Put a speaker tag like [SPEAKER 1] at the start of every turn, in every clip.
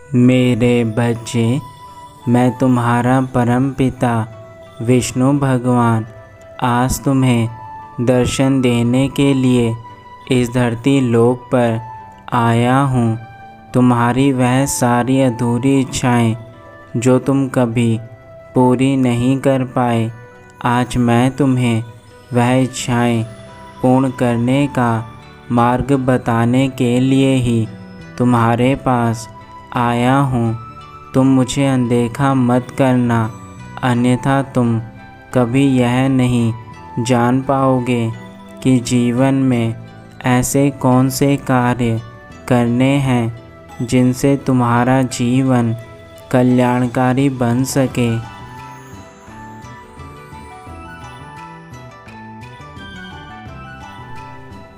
[SPEAKER 1] मेरे बच्चे, मैं तुम्हारा परम पिता विष्णु भगवान आज तुम्हें दर्शन देने के लिए इस धरती लोक पर आया हूँ। तुम्हारी वह सारी अधूरी इच्छाएं जो तुम कभी पूरी नहीं कर पाए, आज मैं तुम्हें वह इच्छाएं पूर्ण करने का मार्ग बताने के लिए ही तुम्हारे पास आया हूँ। तुम मुझे अनदेखा मत करना, अन्यथा तुम कभी यह नहीं जान पाओगे कि जीवन में ऐसे कौन से कार्य करने हैं जिनसे तुम्हारा जीवन कल्याणकारी बन सके।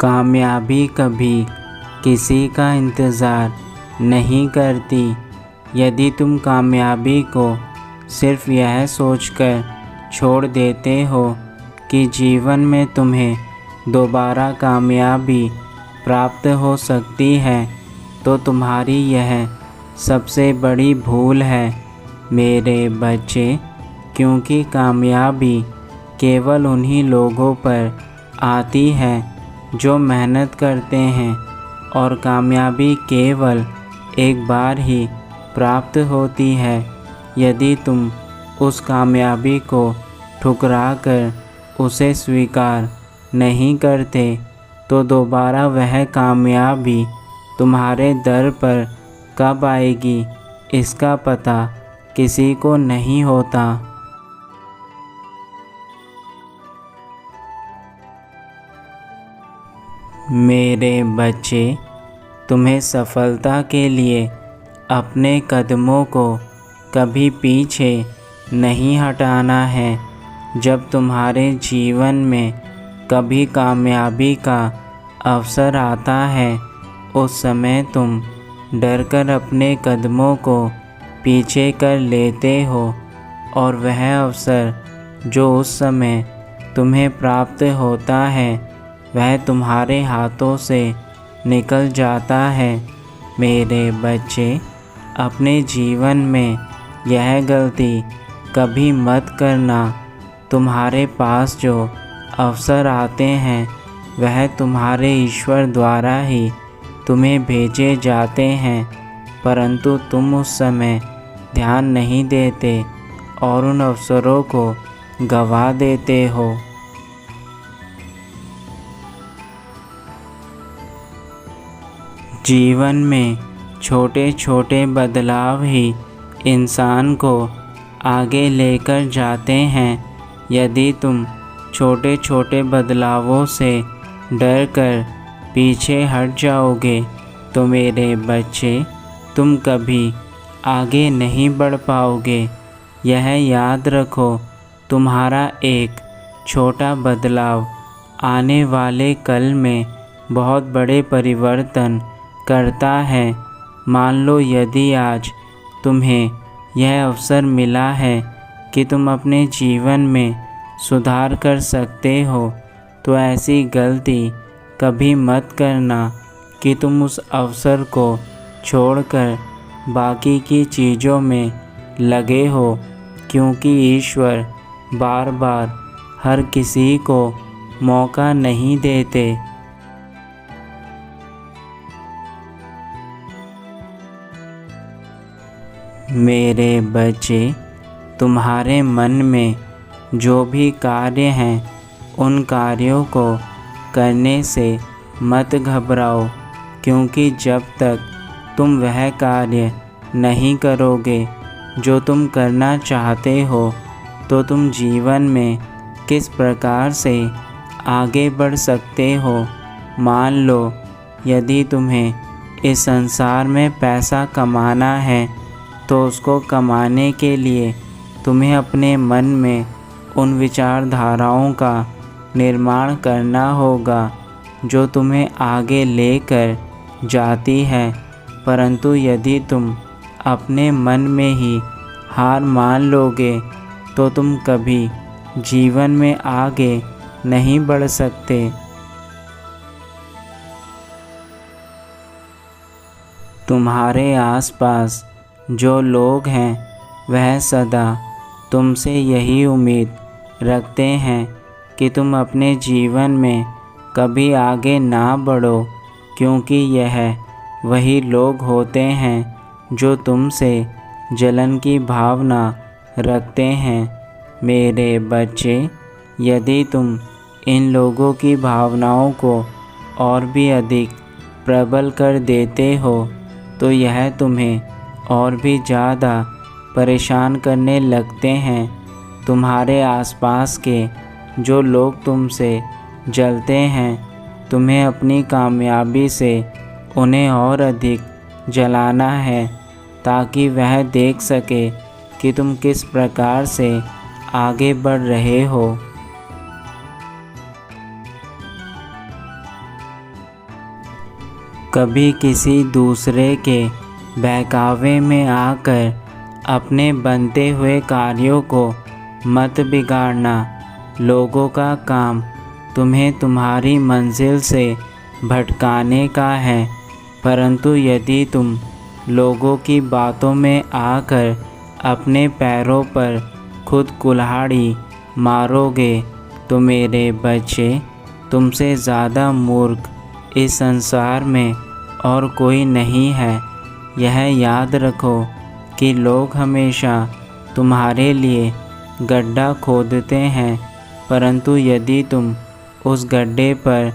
[SPEAKER 1] कामयाबी कभी किसी का इंतज़ार नहीं करती। यदि तुम कामयाबी को सिर्फ यह सोचकर छोड़ देते हो कि जीवन में तुम्हें दोबारा कामयाबी प्राप्त हो सकती है, तो तुम्हारी यह सबसे बड़ी भूल है मेरे बच्चे। क्योंकि कामयाबी केवल उन्हीं लोगों पर आती है जो मेहनत करते हैं, और कामयाबी केवल एक बार ही प्राप्त होती है। यदि तुम उस कामयाबी को ठुकरा कर उसे स्वीकार नहीं करते, तो दोबारा वह कामयाबी तुम्हारे दर पर कब आएगी, इसका पता किसी को नहीं होता। मेरे बच्चे, तुम्हें सफलता के लिए अपने कदमों को कभी पीछे नहीं हटाना है। जब तुम्हारे जीवन में कभी कामयाबी का अवसर आता है, उस समय तुम डरकर अपने कदमों को पीछे कर लेते हो, और वह अवसर जो उस समय तुम्हें प्राप्त होता है वह तुम्हारे हाथों से निकल जाता है। मेरे बच्चे, अपने जीवन में यह गलती कभी मत करना। तुम्हारे पास जो अवसर आते हैं वह तुम्हारे ईश्वर द्वारा ही तुम्हें भेजे जाते हैं, परंतु तुम उस समय ध्यान नहीं देते और उन अवसरों को गंवा देते हो। जीवन में छोटे छोटे बदलाव ही इंसान को आगे लेकर जाते हैं। यदि तुम छोटे छोटे बदलावों से डर कर पीछे हट जाओगे, तो मेरे बच्चे, तुम कभी आगे नहीं बढ़ पाओगे। यह याद रखो, तुम्हारा एक छोटा बदलाव आने वाले कल में बहुत बड़े परिवर्तन करता है। मान लो यदि आज तुम्हें यह अवसर मिला है कि तुम अपने जीवन में सुधार कर सकते हो, तो ऐसी गलती कभी मत करना कि तुम उस अवसर को छोड़कर बाकी की चीज़ों में लगे हो, क्योंकि ईश्वर बार बार हर किसी को मौका नहीं देते। मेरे बच्चे, तुम्हारे मन में जो भी कार्य हैं, उन कार्यों को करने से मत घबराओ, क्योंकि जब तक तुम वह कार्य नहीं करोगे जो तुम करना चाहते हो, तो तुम जीवन में किस प्रकार से आगे बढ़ सकते हो। मान लो यदि तुम्हें इस संसार में पैसा कमाना है, तो उसको कमाने के लिए तुम्हें अपने मन में उन विचारधाराओं का निर्माण करना होगा जो तुम्हें आगे लेकर जाती है। परंतु यदि तुम अपने मन में ही हार मान लोगे, तो तुम कभी जीवन में आगे नहीं बढ़ सकते। तुम्हारे आसपास जो लोग हैं वह सदा तुमसे यही उम्मीद रखते हैं कि तुम अपने जीवन में कभी आगे ना बढ़ो, क्योंकि यह वही लोग होते हैं जो तुमसे जलन की भावना रखते हैं। मेरे बच्चे, यदि तुम इन लोगों की भावनाओं को और भी अधिक प्रबल कर देते हो तो यह तुम्हें और भी ज़्यादा परेशान करने लगते हैं। तुम्हारे आसपास के जो लोग तुमसे जलते हैं, तुम्हें अपनी कामयाबी से उन्हें और अधिक जलाना है, ताकि वह देख सके कि तुम किस प्रकार से आगे बढ़ रहे हो। कभी किसी दूसरे के बहकावे में आकर अपने बनते हुए कार्यों को मत बिगाड़ना। लोगों का काम तुम्हें तुम्हारी मंजिल से भटकाने का है, परंतु यदि तुम लोगों की बातों में आकर अपने पैरों पर खुद कुल्हाड़ी मारोगे तो मेरे बच्चे, तुमसे ज़्यादा मूर्ख इस संसार में और कोई नहीं है। यह याद रखो कि लोग हमेशा तुम्हारे लिए गड्ढा खोदते हैं, परंतु यदि तुम उस गड्ढे पर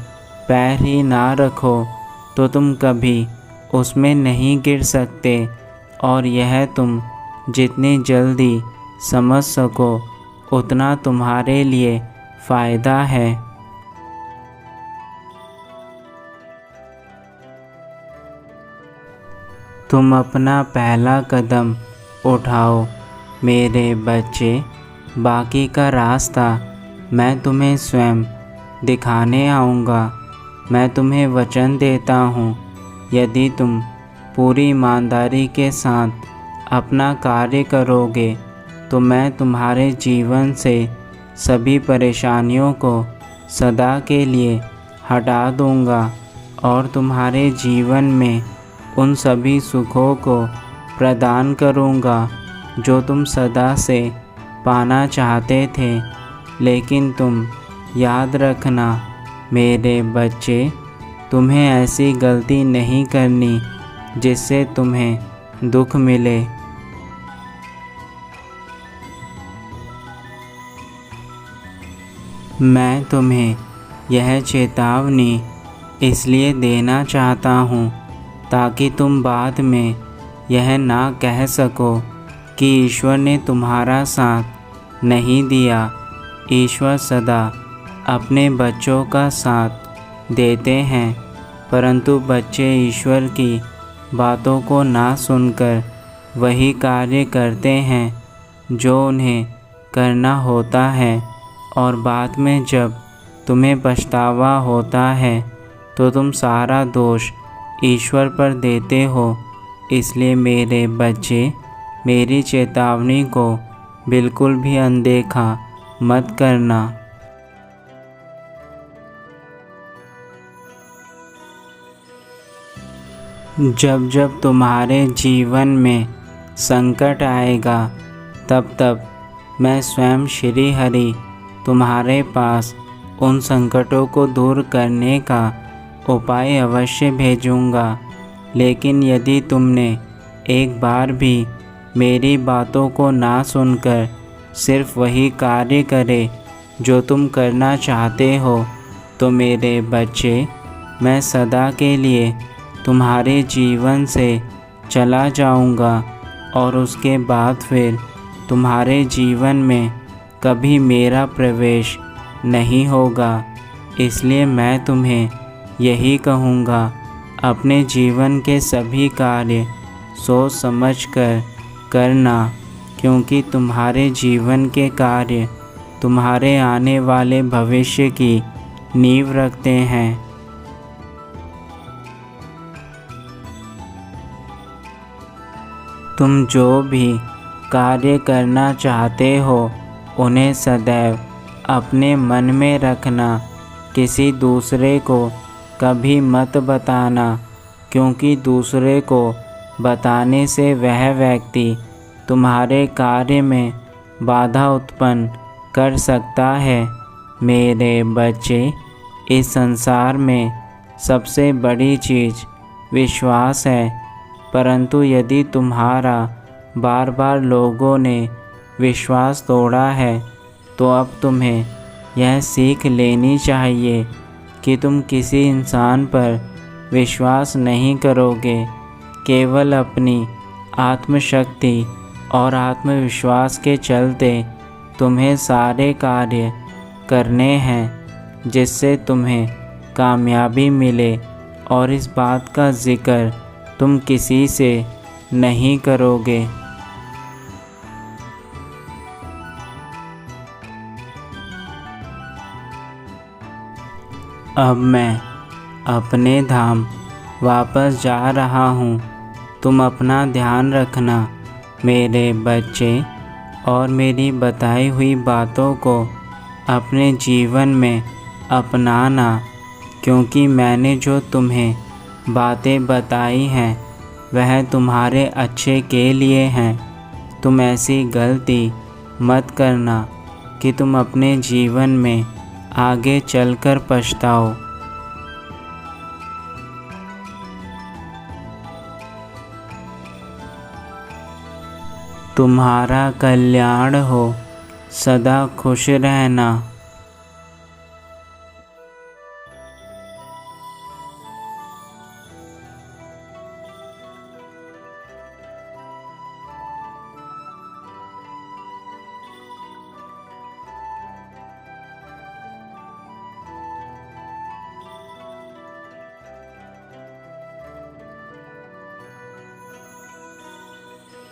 [SPEAKER 1] पैर ही ना रखो तो तुम कभी उसमें नहीं गिर सकते, और यह तुम जितनी जल्दी समझ सको उतना तुम्हारे लिए फ़ायदा है। तुम अपना पहला कदम उठाओ मेरे बच्चे, बाकी का रास्ता मैं तुम्हें स्वयं दिखाने आऊँगा। मैं तुम्हें वचन देता हूँ, यदि तुम पूरी ईमानदारी के साथ अपना कार्य करोगे तो मैं तुम्हारे जीवन से सभी परेशानियों को सदा के लिए हटा दूँगा और तुम्हारे जीवन में उन सभी सुखों को प्रदान करूँगा जो तुम सदा से पाना चाहते थे। लेकिन तुम याद रखना मेरे बच्चे, तुम्हें ऐसी गलती नहीं करनी जिससे तुम्हें दुख मिले। मैं तुम्हें यह चेतावनी इसलिए देना चाहता हूँ ताकि तुम बाद में यह ना कह सको कि ईश्वर ने तुम्हारा साथ नहीं दिया। ईश्वर सदा अपने बच्चों का साथ देते हैं, परंतु बच्चे ईश्वर की बातों को ना सुनकर वही कार्य करते हैं जो उन्हें करना होता है, और बाद में जब तुम्हें पछतावा होता है तो तुम सारा दोष ईश्वर पर देते हो। इसलिए मेरे बच्चे, मेरी चेतावनी को बिल्कुल भी अनदेखा मत करना। जब जब तुम्हारे जीवन में संकट आएगा तब तब मैं स्वयं श्री हरि तुम्हारे पास उन संकटों को दूर करने का उपाय अवश्य भेजूँगा। लेकिन यदि तुमने एक बार भी मेरी बातों को ना सुनकर सिर्फ वही कार्य करे जो तुम करना चाहते हो तो मेरे बच्चे, मैं सदा के लिए तुम्हारे जीवन से चला जाऊंगा और उसके बाद फिर तुम्हारे जीवन में कभी मेरा प्रवेश नहीं होगा। इसलिए मैं तुम्हें यही कहूँगा, अपने जीवन के सभी कार्य सोच समझ कर करना, क्योंकि तुम्हारे जीवन के कार्य तुम्हारे आने वाले भविष्य की नींव रखते हैं। तुम जो भी कार्य करना चाहते हो उन्हें सदैव अपने मन में रखना, किसी दूसरे को कभी मत बताना, क्योंकि दूसरे को बताने से वह व्यक्ति तुम्हारे कार्य में बाधा उत्पन्न कर सकता है। मेरे बच्चे, इस संसार में सबसे बड़ी चीज़ विश्वास है, परंतु यदि तुम्हारा बार बार लोगों ने विश्वास तोड़ा है तो अब तुम्हें यह सीख लेनी चाहिए कि तुम किसी इंसान पर विश्वास नहीं करोगे। केवल अपनी आत्मशक्ति और आत्मविश्वास के चलते तुम्हें सारे कार्य करने हैं जिससे तुम्हें कामयाबी मिले, और इस बात का जिक्र तुम किसी से नहीं करोगे। अब मैं अपने धाम वापस जा रहा हूँ। तुम अपना ध्यान रखना मेरे बच्चे, और मेरी बताई हुई बातों को अपने जीवन में अपनाना, क्योंकि मैंने जो तुम्हें बातें बताई हैं वह तुम्हारे अच्छे के लिए हैं। तुम ऐसी गलती मत करना कि तुम अपने जीवन में आगे चलकर पछताओ। तुम्हारा कल्याण हो, सदा खुश रहना।